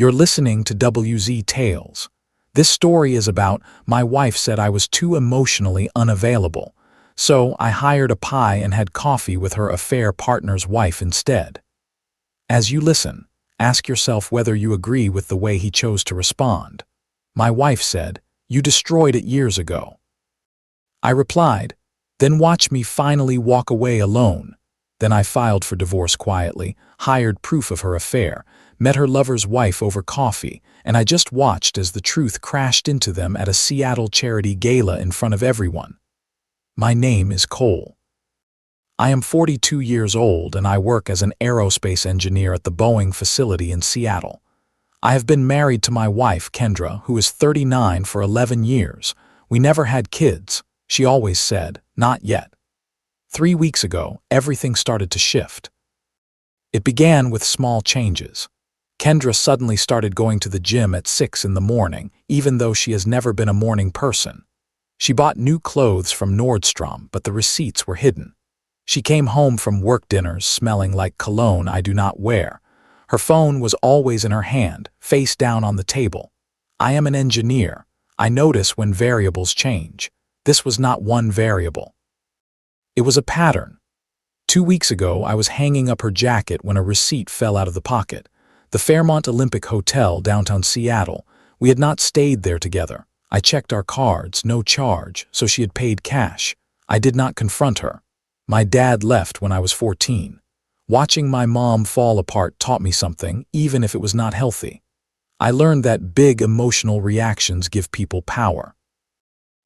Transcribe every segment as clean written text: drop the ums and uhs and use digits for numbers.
You're listening to WZ Tales. This story is about my wife said I was too emotionally unavailable, so I hired a pie and had coffee with her affair partner's wife instead. As you listen, ask yourself whether you agree with the way he chose to respond. My wife said, "You destroyed it years ago." I replied, "Then watch me finally walk away alone." Then I filed for divorce quietly, hired proof of her affair, met her lover's wife over coffee, and I just watched as the truth crashed into them at a Seattle charity gala in front of everyone. My name is Cole. I am 42 years old and I work as an aerospace engineer at the Boeing facility in Seattle. I have been married to my wife, Kendra, who is 39 for 11 years. We never had kids. She always said, "Not yet." 3 weeks ago, everything started to shift. It began with small changes. Kendra suddenly started going to the gym at 6 in the morning, even though she has never been a morning person. She bought new clothes from Nordstrom, but the receipts were hidden. She came home from work dinners smelling like cologne I do not wear. Her phone was always in her hand, face down on the table. I am an engineer. I notice when variables change. This was not one variable. It was a pattern. 2 weeks ago, I was hanging up her jacket when a receipt fell out of the pocket. The Fairmont Olympic Hotel, downtown Seattle. We had not stayed there together. I checked our cards, no charge, so she had paid cash. I did not confront her. My dad left when I was 14. Watching my mom fall apart taught me something, even if it was not healthy. I learned that big emotional reactions give people power.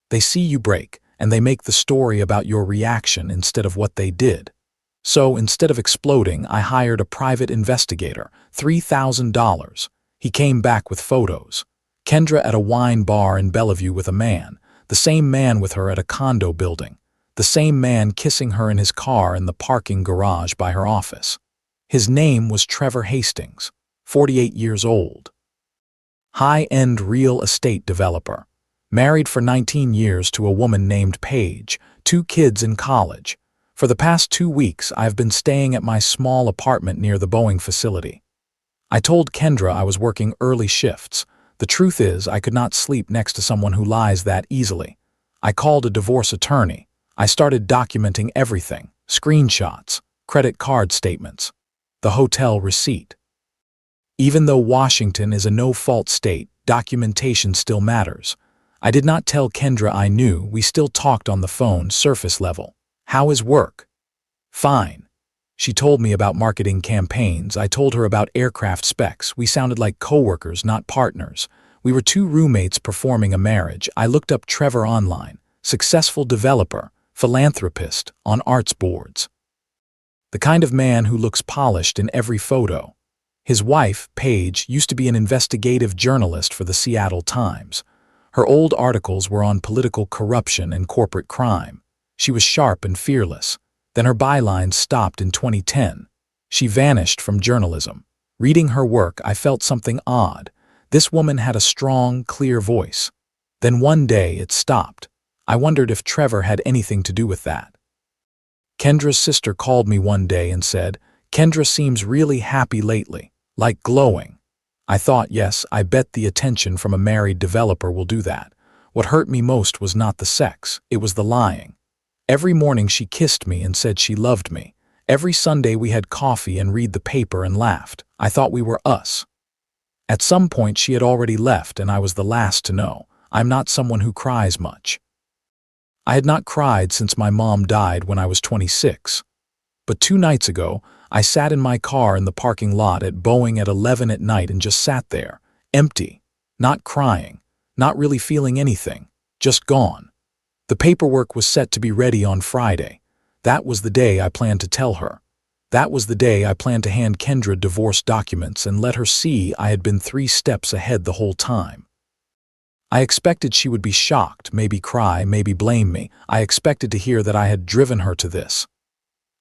They see you break, and they make the story about your reaction instead of what they did. So instead of exploding, I hired a private investigator, $3,000. He came back with photos. Kendra at a wine bar in Bellevue with a man, the same man with her at a condo building, the same man kissing her in his car in the parking garage by her office. His name was Trevor Hastings, 48 years old. High-end real estate developer. Married for 19 years to a woman named Paige, 2 kids in college. For the past 2 weeks, I've been staying at my small apartment near the Boeing facility. I told Kendra I was working early shifts. The truth is, I could not sleep next to someone who lies that easily. I called a divorce attorney. I started documenting everything, screenshots, credit card statements, the hotel receipt. Even though Washington is a no-fault state, documentation still matters. I did not tell Kendra I knew. We still talked on the phone, surface level. "How is work?" "Fine." She told me about marketing campaigns. I told her about aircraft specs. We sounded like coworkers, not partners. We were 2 roommates performing a marriage. I looked up Trevor online, successful developer, philanthropist, on arts boards. The kind of man who looks polished in every photo. His wife, Paige, used to be an investigative journalist for the Seattle Times. Her old articles were on political corruption and corporate crime. She was sharp and fearless. Then her bylines stopped in 2010. She vanished from journalism. Reading her work, I felt something odd. This woman had a strong, clear voice. Then one day it stopped. I wondered if Trevor had anything to do with that. Kendra's sister called me one day and said, "Kendra seems really happy lately, like glowing." I thought, yes, I bet the attention from a married developer will do that. What hurt me most was not the sex, it was the lying. Every morning she kissed me and said she loved me. Every Sunday we had coffee and read the paper and laughed. I thought we were us. At some point she had already left and I was the last to know. I'm not someone who cries much. I had not cried since my mom died when I was 26. But 2 nights ago, I sat in my car in the parking lot at Boeing at 11 at night and just sat there, empty, not crying, not really feeling anything, just gone. The paperwork was set to be ready on Friday. That was the day I planned to tell her. That was the day I planned to hand Kendra divorce documents and let her see I had been 3 steps ahead the whole time. I expected she would be shocked, maybe cry, maybe blame me. I expected to hear that I had driven her to this.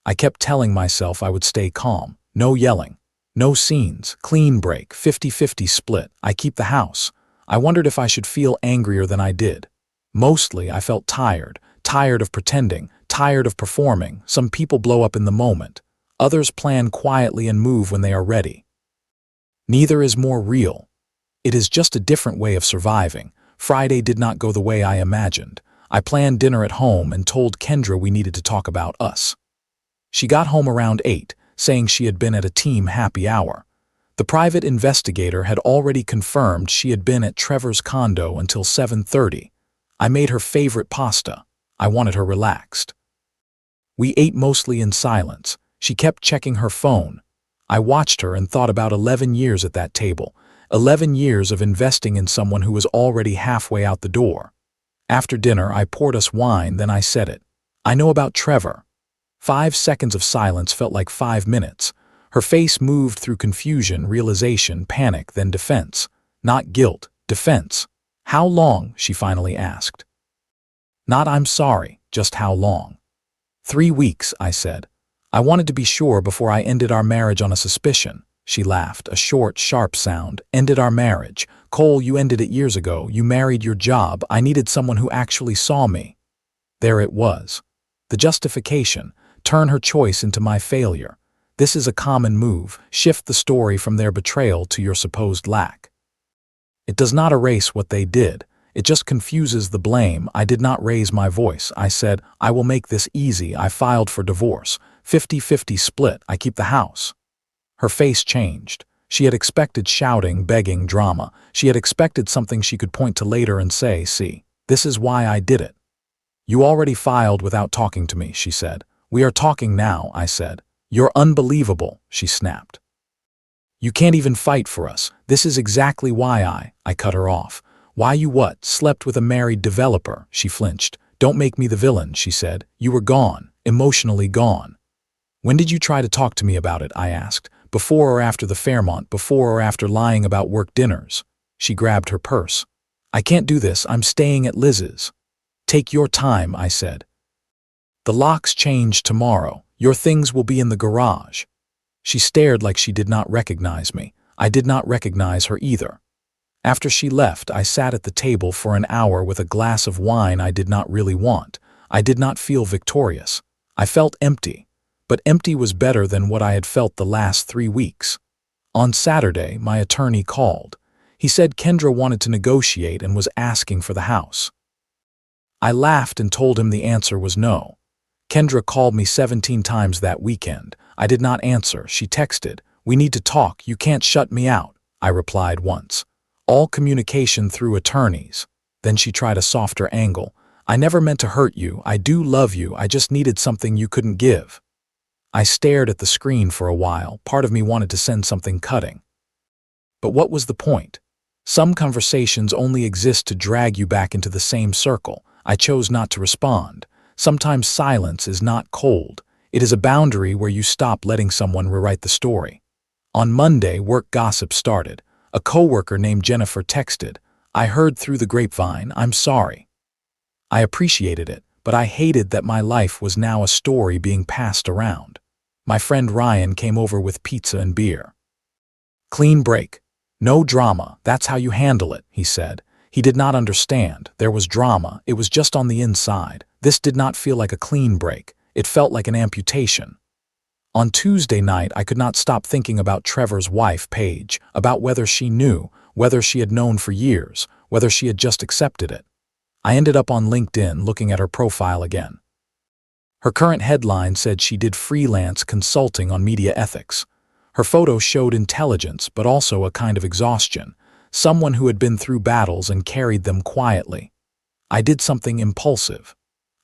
I kept telling myself I would stay calm. No yelling. No scenes. Clean break. 50-50 split. I keep the house. I wondered if I should feel angrier than I did. Mostly, I felt tired. Tired of pretending. Tired of performing. Some people blow up in the moment. Others plan quietly and move when they are ready. Neither is more real. It is just a different way of surviving. Friday did not go the way I imagined. I planned dinner at home and told Kendra we needed to talk about us. She got home around 8, saying she had been at a team happy hour. The private investigator had already confirmed she had been at Trevor's condo until 7:30. I made her favorite pasta. I wanted her relaxed. We ate mostly in silence. She kept checking her phone. I watched her and thought about 11 years at that table. 11 years of investing in someone who was already halfway out the door. After dinner, I poured us wine, then I said it. I know about Trevor. 5 seconds of silence felt like 5 minutes. Her face moved through confusion, realization, panic, then defense. Not guilt, defense. How long? She finally asked. Not I'm sorry, just how long. 3 weeks, I said. I wanted to be sure before I ended our marriage on a suspicion. She laughed, a short, sharp sound. Ended our marriage. Cole, you ended it years ago. You married your job. I needed someone who actually saw me. There it was. The justification. Turn her choice into my failure. This is a common move. Shift the story from their betrayal to your supposed lack. It does not erase what they did. It just confuses the blame. I did not raise my voice. I said, I will make this easy. I filed for divorce. 50-50 split. I keep the house. Her face changed. She had expected shouting, begging, drama. She had expected something she could point to later and say, see, this is why I did it. You already filed without talking to me, she said. We are talking now, I said. You're unbelievable, she snapped. You can't even fight for us. This is exactly why I cut her off. Why you what? Slept with a married developer, she flinched. Don't make me the villain, she said. You were gone, emotionally gone. When did you try to talk to me about it? I asked. Before or after the Fairmont, before or after lying about work dinners? She grabbed her purse. I can't do this. I'm staying at Liz's. Take your time, I said. The locks change tomorrow. Your things will be in the garage. She stared like she did not recognize me. I did not recognize her either. After she left, I sat at the table for an hour with a glass of wine I did not really want. I did not feel victorious. I felt empty. But empty was better than what I had felt the last 3 weeks. On Saturday, my attorney called. He said Kendra wanted to negotiate and was asking for the house. I laughed and told him the answer was no. Kendra called me 17 times that weekend. I did not answer. She texted, "We need to talk. You can't shut me out." I replied once. All communication through attorneys. Then she tried a softer angle. I never meant to hurt you. I do love you. I just needed something you couldn't give. I stared at the screen for a while. Part of me wanted to send something cutting. But what was the point? Some conversations only exist to drag you back into the same circle. I chose not to respond. Sometimes silence is not cold. It is a boundary where you stop letting someone rewrite the story. On Monday, work gossip started. A coworker named Jennifer texted, "I heard through the grapevine. I'm sorry." I appreciated it, but I hated that my life was now a story being passed around. My friend Ryan came over with pizza and beer. Clean break. No drama. That's how you handle it, he said. He did not understand. There was drama. It was just on the inside. This did not feel like a clean break. It felt like an amputation. On Tuesday night, I could not stop thinking about Trevor's wife, Paige, about whether she knew, whether she had known for years, whether she had just accepted it. I ended up on LinkedIn looking at her profile again. Her current headline said she did freelance consulting on media ethics. Her photo showed intelligence, but also a kind of exhaustion, someone who had been through battles and carried them quietly. I did something impulsive.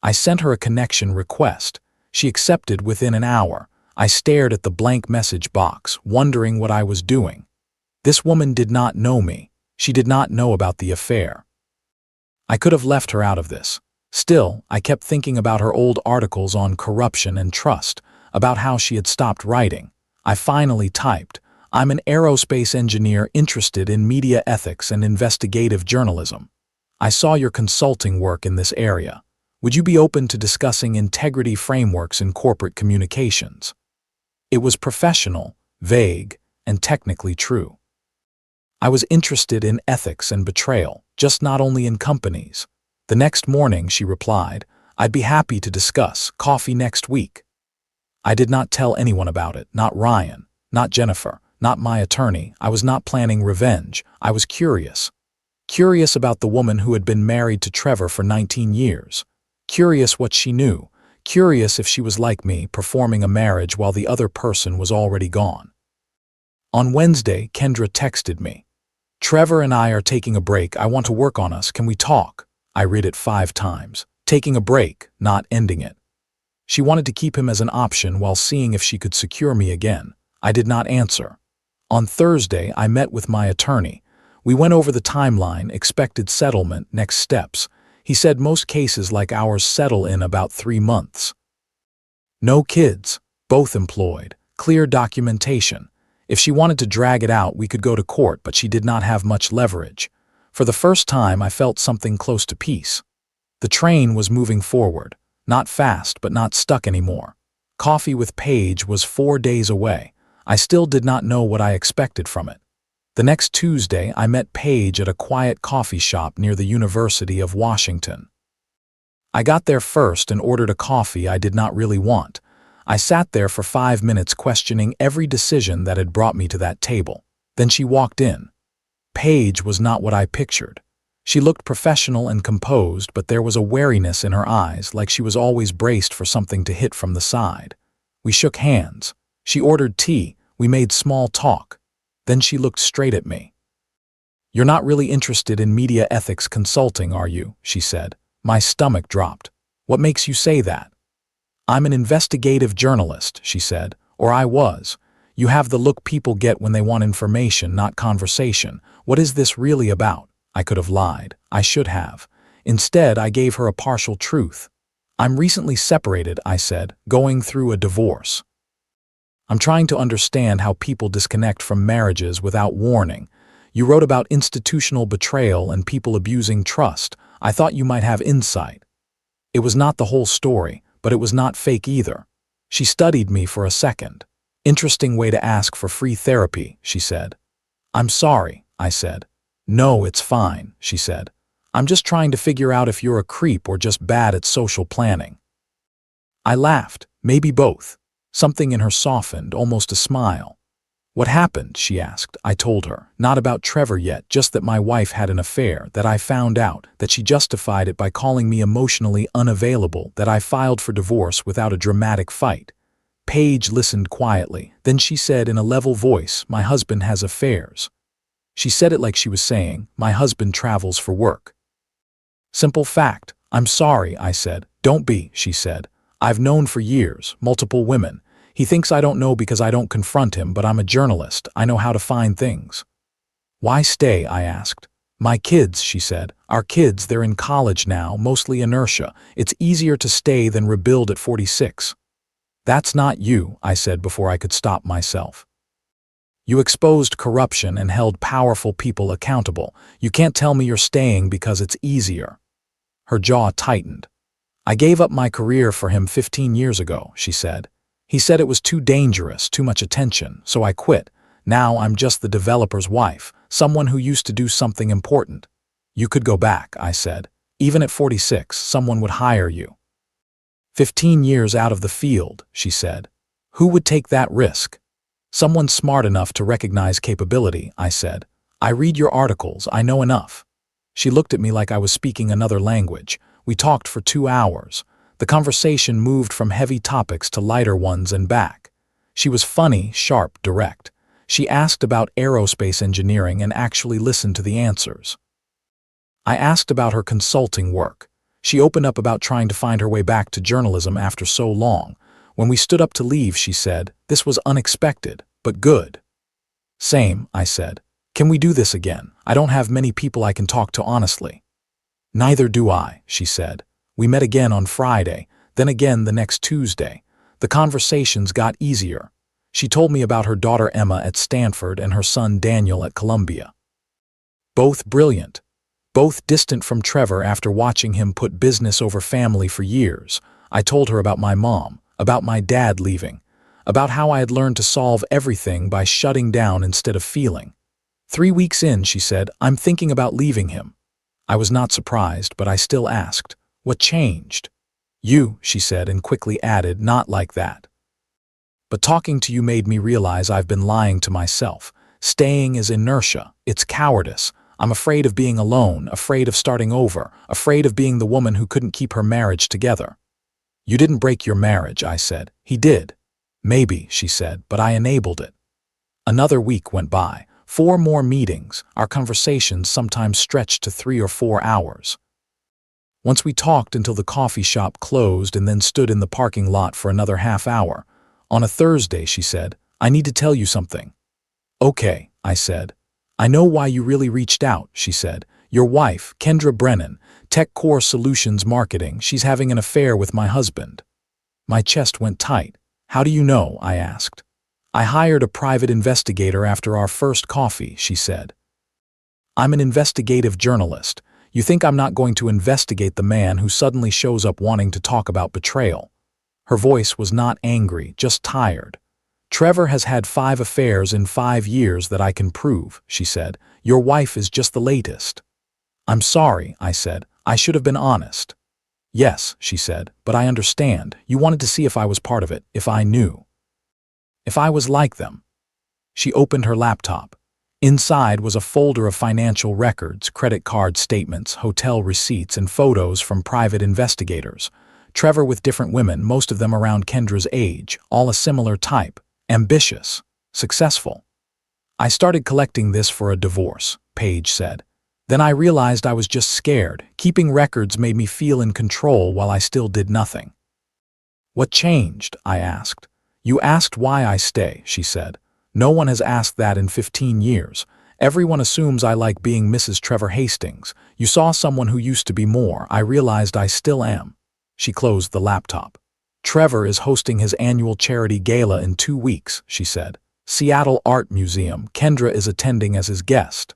I sent her a connection request. She accepted within an hour. I stared at the blank message box, wondering what I was doing. This woman did not know me. She did not know about the affair. I could have left her out of this. Still, I kept thinking about her old articles on corruption and trust, about how she had stopped writing. I finally typed, "I'm an aerospace engineer interested in media ethics and investigative journalism. I saw your consulting work in this area. Would you be open to discussing integrity frameworks in corporate communications?" It was professional, vague, and technically true. I was interested in ethics and betrayal, just not only in companies. The next morning, she replied, "I'd be happy to discuss. Coffee next week." I did not tell anyone about it, not Ryan, not Jennifer, not my attorney. I was not planning revenge. I was curious. Curious about the woman who had been married to Trevor for 19 years. Curious what she knew. Curious if she was like me, performing a marriage while the other person was already gone. On Wednesday, Kendra texted me. "Trevor and I are taking a break. I want to work on us. Can we talk?" I read it 5 times. Taking a break, not ending it. She wanted to keep him as an option while seeing if she could secure me again. I did not answer. On Thursday, I met with my attorney. We went over the timeline, expected settlement, next steps. He said most cases like ours settle in about 3 months. No kids, both employed, clear documentation. If she wanted to drag it out, we could go to court, but she did not have much leverage. For the first time, I felt something close to peace. The train was moving forward, not fast, but not stuck anymore. Coffee with Paige was 4 days away. I still did not know what I expected from it. The next Tuesday, I met Paige at a quiet coffee shop near the University of Washington. I got there first and ordered a coffee I did not really want. I sat there for 5 minutes questioning every decision that had brought me to that table. Then she walked in. Paige was not what I pictured. She looked professional and composed, but there was a wariness in her eyes, like she was always braced for something to hit from the side. We shook hands. She ordered tea. We made small talk. Then she looked straight at me. "You're not really interested in media ethics consulting, are you?" she said. My stomach dropped. "What makes you say that?" "I'm an investigative journalist," she said, "or I was. You have the look people get when they want information, not conversation. What is this really about?" I could have lied. I should have. Instead, I gave her a partial truth. "I'm recently separated," I said, "going through a divorce. I'm trying to understand how people disconnect from marriages without warning. You wrote about institutional betrayal and people abusing trust. I thought you might have insight." It was not the whole story, but it was not fake either. She studied me for a second. "Interesting way to ask for free therapy," she said. "I'm sorry," I said. "No, it's fine," she said. "I'm just trying to figure out if you're a creep or just bad at social planning." I laughed. Maybe both. Something in her softened, almost a smile. "What happened?" she asked. I told her. Not about Trevor yet, just that my wife had an affair, that I found out, that she justified it by calling me emotionally unavailable, that I filed for divorce without a dramatic fight. Paige listened quietly. Then she said in a level voice, "My husband has affairs." She said it like she was saying, "My husband travels for work." Simple fact. "I'm sorry," I said. "Don't be," she said. "I've known for years, multiple women. He thinks I don't know because I don't confront him, but I'm a journalist. I know how to find things." "Why stay?" I asked. "My kids," she said. "Our kids, they're in college now, mostly inertia. It's easier to stay than rebuild at 46. "That's not you," I said before I could stop myself. "You exposed corruption and held powerful people accountable. You can't tell me you're staying because it's easier." Her jaw tightened. "I gave up my career for him 15 years ago," she said. "He said it was too dangerous, too much attention, so I quit. Now I'm just the developer's wife, someone who used to do something important." "You could go back," I said. "Even at 46, someone would hire you." 15 years out of the field," she said. "Who would take that risk?" "Someone smart enough to recognize capability," I said. "I read your articles, I know enough." She looked at me like I was speaking another language. We talked for 2 hours. The conversation moved from heavy topics to lighter ones and back. She was funny, sharp, direct. She asked about aerospace engineering and actually listened to the answers. I asked about her consulting work. She opened up about trying to find her way back to journalism after so long. When we stood up to leave, she said, "This was unexpected, but good." "Same," I said. "Can we do this again? I don't have many people I can talk to honestly." "Neither do I," she said. We met again on Friday, then again the next Tuesday. The conversations got easier. She told me about her daughter Emma at Stanford and her son Daniel at Columbia. Both brilliant. Both distant from Trevor after watching him put business over family for years. I told her about my mom, about my dad leaving, about how I had learned to solve everything by shutting down instead of feeling. 3 weeks in, she said, "I'm thinking about leaving him." I was not surprised, but I still asked, "What changed?" "You," she said, and quickly added, "Not like that." But talking to you made me realize I've been lying to myself. Staying is inertia. It's cowardice. I'm afraid of being alone, afraid of starting over, afraid of being the woman who couldn't keep her marriage together. You didn't break your marriage, I said. He did. Maybe, she said, but I enabled it. Another week went by. 4 more meetings. Our conversations sometimes stretched to 3 or 4 hours. Once we talked until the coffee shop closed and then stood in the parking lot for another half hour. On a Thursday, she said, I need to tell you something. Okay, I said. I know why you really reached out, she said. Your wife, Kendra Brennan, Tech Core Solutions Marketing, she's having an affair with my husband. My chest went tight. How do you know? I asked. I hired a private investigator after our first coffee, she said. I'm an investigative journalist. You think I'm not going to investigate the man who suddenly shows up wanting to talk about betrayal? Her voice was not angry, just tired. Trevor has had 5 affairs in 5 years that I can prove, she said. Your wife is just the latest. I'm sorry, I said. I should have been honest. Yes, she said, but I understand. You wanted to see if I was part of it, if I knew. If I was like them. She opened her laptop. Inside was a folder of financial records, credit card statements, hotel receipts, and photos from private investigators. Trevor with different women, most of them around Kendra's age, all a similar type, ambitious, successful. I started collecting this for a divorce, Paige said. Then I realized I was just scared. Keeping records made me feel in control while I still did nothing. What changed? I asked. You asked why I stay, she said. No one has asked that in 15 years. Everyone assumes I like being Mrs. Trevor Hastings. You saw someone who used to be more. I realized I still am. She closed the laptop. Trevor is hosting his annual charity gala in 2 weeks, she said. Seattle Art Museum. Kendra is attending as his guest.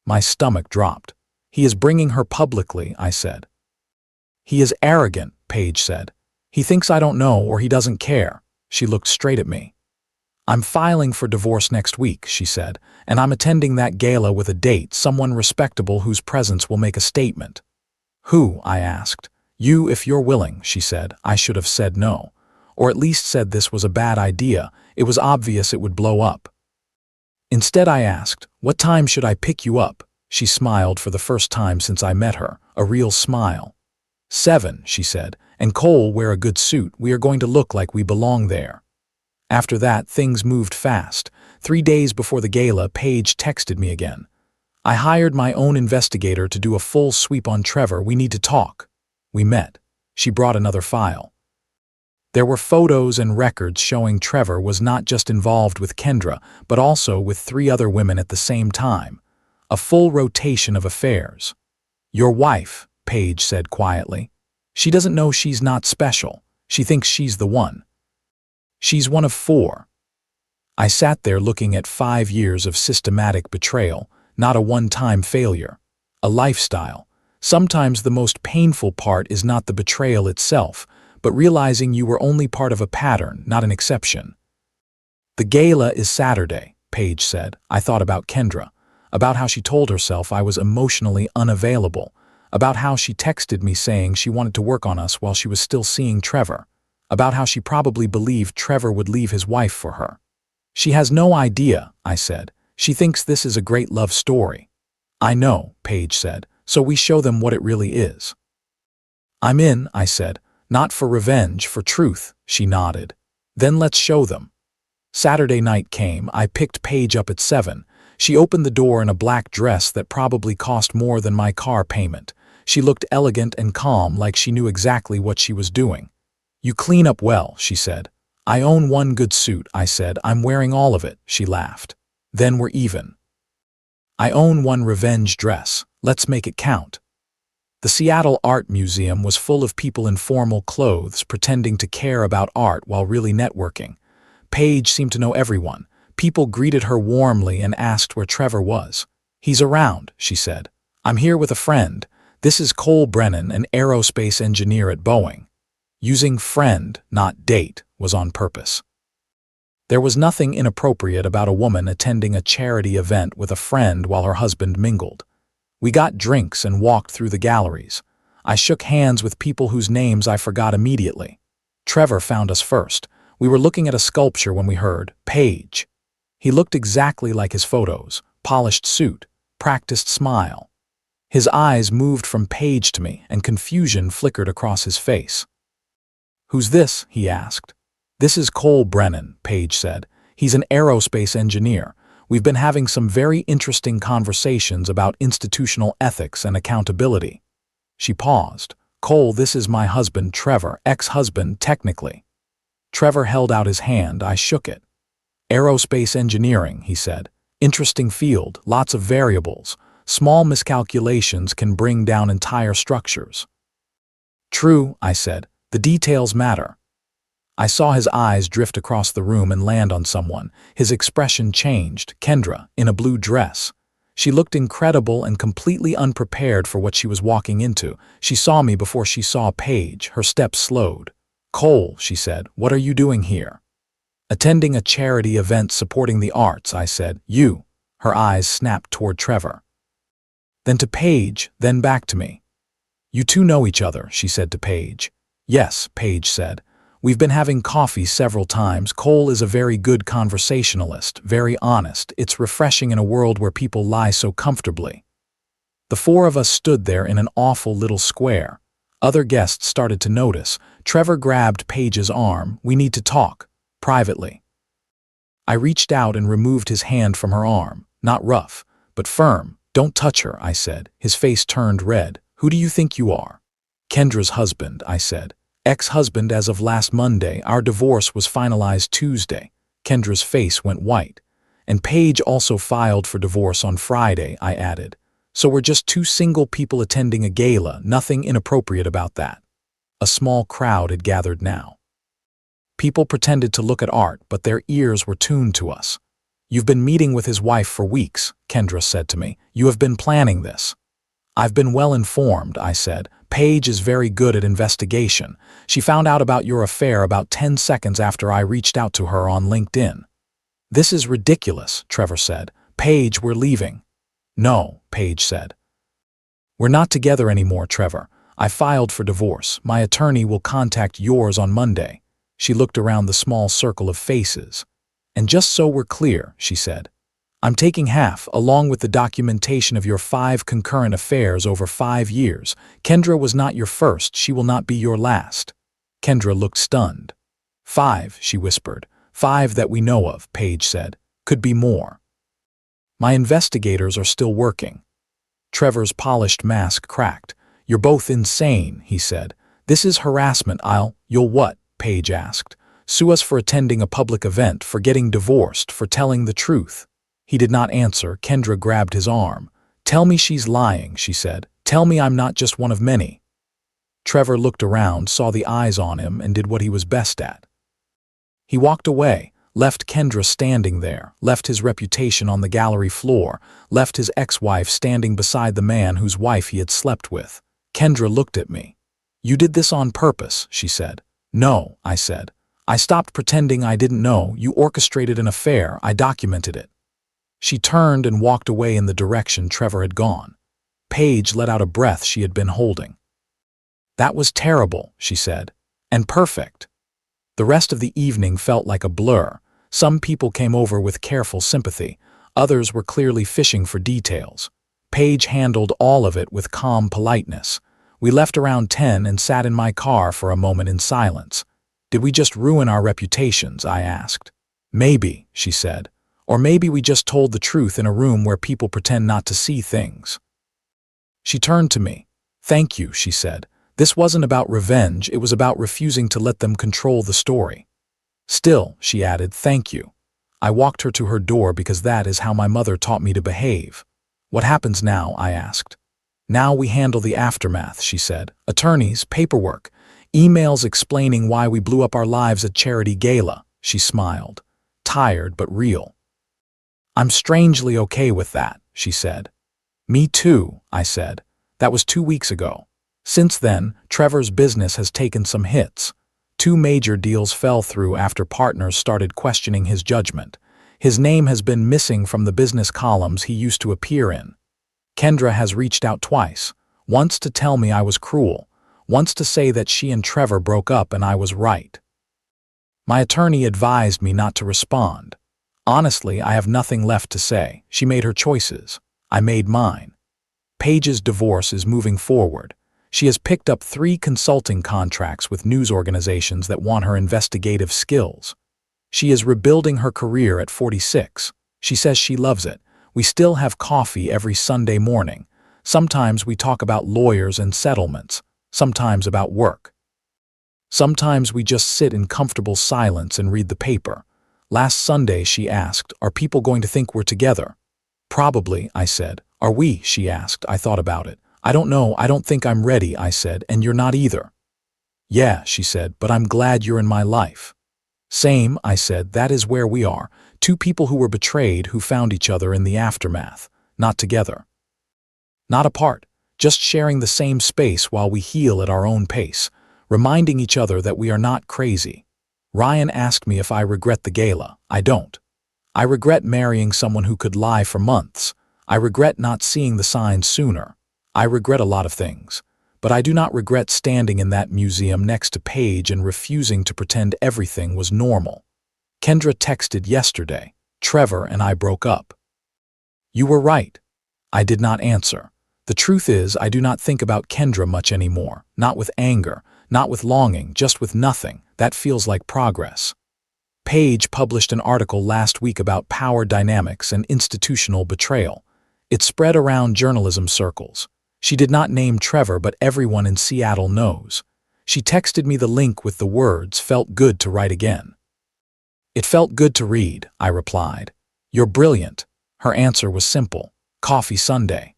My stomach dropped. He is bringing her publicly, I said. He is arrogant, Paige said. He thinks I don't know or he doesn't care. She looked straight at me. I'm filing for divorce next week, she said, and I'm attending that gala with a date, someone respectable whose presence will make a statement. Who? I asked. You, if you're willing, she said. I should have said no. Or at least said this was a bad idea. It was obvious it would blow up. Instead, I asked, what time should I pick you up? She smiled for the first time since I met her, a real smile. 7, she said, and Cole wear a good suit. We are going to look like we belong there. After that, things moved fast. 3 days before the gala, Paige texted me again. I hired my own investigator to do a full sweep on Trevor. We need to talk. We met. She brought another file. There were photos and records showing Trevor was not just involved with Kendra, but also with 3 other women at the same time. A full rotation of affairs. Your wife, Paige said quietly. She doesn't know she's not special. She thinks she's the one. She's one of 4. I sat there looking at 5 years of systematic betrayal, not a one-time failure. A lifestyle. Sometimes the most painful part is not the betrayal itself, but realizing you were only part of a pattern, not an exception. The gala is Saturday, Paige said. I thought about Kendra, about how she told herself I was emotionally unavailable, about how she texted me saying she wanted to work on us while she was still seeing Trevor, about how she probably believed Trevor would leave his wife for her. She has no idea, I said. She thinks this is a great love story. I know, Paige said, so we show them what it really is. I'm in, I said. Not for revenge, for truth, she nodded. Then let's show them. Saturday night came. I picked Paige up at 7. She opened the door in a black dress that probably cost more than my car payment. She looked elegant and calm, like she knew exactly what she was doing. You clean up well, she said. I own one good suit, I said. I'm wearing all of it, she laughed. Then we're even. I own one revenge dress. Let's make it count. The Seattle Art Museum was full of people in formal clothes pretending to care about art while really networking. Paige seemed to know everyone. People greeted her warmly and asked where Trevor was. He's around, she said. I'm here with a friend. This is Cole Brennan, an aerospace engineer at Boeing. Using friend, not date, was on purpose. There was nothing inappropriate about a woman attending a charity event with a friend while her husband mingled. We got drinks and walked through the galleries. I shook hands with people whose names I forgot immediately. Trevor found us first. We were looking at a sculpture when we heard, Paige. He looked exactly like his photos, polished suit, practiced smile. His eyes moved from Paige to me, and confusion flickered across his face. "Who's this?" he asked. "This is Cole Brennan," Paige said. "He's an aerospace engineer. We've been having some very interesting conversations about institutional ethics and accountability." She paused. "Cole, this is my husband, Trevor, ex-husband, technically." Trevor held out his hand. I shook it. "Aerospace engineering," he said. "Interesting field, lots of variables. Small miscalculations can bring down entire structures." "True," I said. "The details matter." I saw his eyes drift across the room and land on someone. His expression changed. Kendra, in a blue dress. She looked incredible and completely unprepared for what she was walking into. She saw me before she saw Paige. Her steps slowed. "Cole," she said, "what are you doing here?" "Attending a charity event supporting the arts," I said. "You." Her eyes snapped toward Trevor. Then to Paige, then back to me. "You two know each other," she said to Paige. "Yes," Paige said. "We've been having coffee several times. Cole is a very good conversationalist, very honest. It's refreshing in a world where people lie so comfortably." The four of us stood there in an awful little square. Other guests started to notice. Trevor grabbed Paige's arm. "We need to talk. Privately." I reached out and removed his hand from her arm. Not rough, but firm. "Don't touch her," I said. His face turned red. "Who do you think you are?" "Kendra's husband," I said. "Ex-husband as of last Monday. Our divorce was finalized Tuesday." Kendra's face went white. "And Paige also filed for divorce on Friday," I added. "So we're just two single people attending a gala, nothing inappropriate about that." A small crowd had gathered now. People pretended to look at art, but their ears were tuned to us. "You've been meeting with his wife for weeks," Kendra said to me. "You have been planning this." "I've been well informed," I said. "Paige is very good at investigation. She found out about your affair about 10 seconds after I reached out to her on LinkedIn." "This is ridiculous," Trevor said. "Paige, we're leaving." "No," Paige said. "We're not together anymore, Trevor. I filed for divorce. My attorney will contact yours on Monday." She looked around the small circle of faces. "And just so we're clear," she said, "I'm taking half, along with the documentation of your 5 concurrent affairs over 5 years. Kendra was not your first. She will not be your last." Kendra looked stunned. 5, she whispered. 5 that we know of," Paige said. "Could be more." "My investigators are still working." Trevor's polished mask cracked. "You're both insane," he said. "This is harassment. You'll what?" Paige asked. "Sue us for attending a public event, for getting divorced, for telling the truth." He did not answer. Kendra grabbed his arm. "Tell me she's lying," she said. "Tell me I'm not just one of many." Trevor looked around, saw the eyes on him, and did what he was best at. He walked away, left Kendra standing there, left his reputation on the gallery floor, left his ex-wife standing beside the man whose wife he had slept with. Kendra looked at me. "You did this on purpose," she said. "No," I said. "I stopped pretending I didn't know. You orchestrated an affair. I documented it." She turned and walked away in the direction Trevor had gone. Paige let out a breath she had been holding. "That was terrible," she said. "And perfect." The rest of the evening felt like a blur. Some people came over with careful sympathy. Others were clearly fishing for details. Paige handled all of it with calm politeness. We left around 10 and sat in my car for a moment in silence. "Did we just ruin our reputations?" I asked. "Maybe," she said. "Or maybe we just told the truth in a room where people pretend not to see things." She turned to me. "Thank you," she said. "This wasn't about revenge, it was about refusing to let them control the story." "Still," she added, "thank you." I walked her to her door because that is how my mother taught me to behave. "What happens now?" I asked. "Now we handle the aftermath," she said. "Attorneys, paperwork, emails explaining why we blew up our lives at charity gala." She smiled. Tired but real. "I'm strangely okay with that," she said. "Me too," I said. "That was 2 weeks ago. Since then, Trevor's business has taken some hits. 2 major deals fell through after partners started questioning his judgment. His name has been missing from the business columns he used to appear in. Kendra has reached out twice, once to tell me I was cruel, once to say that she and Trevor broke up and I was right." My attorney advised me not to respond. Honestly, I have nothing left to say. She made her choices. I made mine. Paige's divorce is moving forward. She has picked up 3 consulting contracts with news organizations that want her investigative skills. She is rebuilding her career at 46. She says she loves it. We still have coffee every Sunday morning. Sometimes we talk about lawyers and settlements, sometimes about work. Sometimes we just sit in comfortable silence and read the paper. Last Sunday, she asked, "Are people going to think we're together?" "Probably," I said. "Are we?" she asked. I thought about it. "I don't know. I don't think I'm ready," I said, "and you're not either." "Yeah," she said, "but I'm glad you're in my life." "Same," I said. "That is where we are. 2 people who were betrayed who found each other in the aftermath. Not together. Not apart. Just sharing the same space while we heal at our own pace. Reminding each other that we are not crazy." Ryan asked me if I regret the gala. I don't. I regret marrying someone who could lie for months. I regret not seeing the signs sooner. I regret a lot of things. But I do not regret standing in that museum next to Paige and refusing to pretend everything was normal. Kendra texted yesterday. "Trevor and I broke up." "You were right." I did not answer. The truth is, I do not think about Kendra much anymore. Not with anger, not with longing, just with nothing. That feels like progress. Paige published an article last week about power dynamics and institutional betrayal. It spread around journalism circles. She did not name Trevor, but everyone in Seattle knows. She texted me the link with the words, "Felt good to write again." "It felt good to read," I replied. "You're brilliant." Her answer was simple. "Coffee Sunday."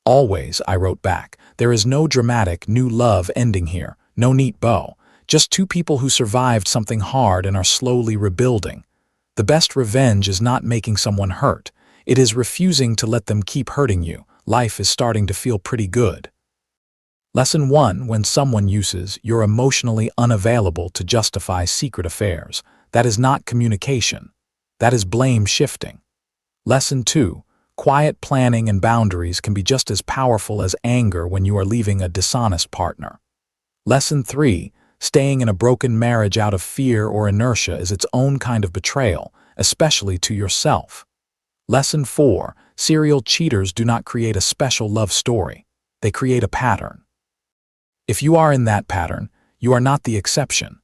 "Always," I wrote back. "There is no dramatic, new love ending here. No neat bow. Just 2 people who survived something hard and are slowly rebuilding. The best revenge is not making someone hurt. It is refusing to let them keep hurting you. Life is starting to feel pretty good." Lesson 1. When someone uses "you're emotionally unavailable" to justify secret affairs, that is not communication. That is blame shifting. Lesson 2. Quiet planning and boundaries can be just as powerful as anger when you are leaving a dishonest partner. Lesson 3. Staying in a broken marriage out of fear or inertia is its own kind of betrayal, especially to yourself. Lesson 4. Serial cheaters do not create a special love story. They create a pattern. If you are in that pattern, you are not the exception.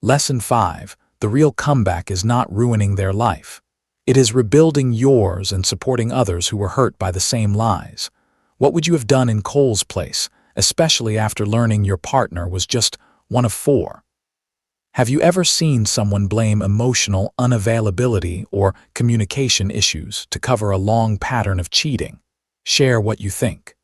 Lesson 5. The real comeback is not ruining their life. It is rebuilding yours and supporting others who were hurt by the same lies. What would you have done in Cole's place, especially after learning your partner was just one of 4? Have you ever seen someone blame emotional unavailability or communication issues to cover a long pattern of cheating? Share what you think.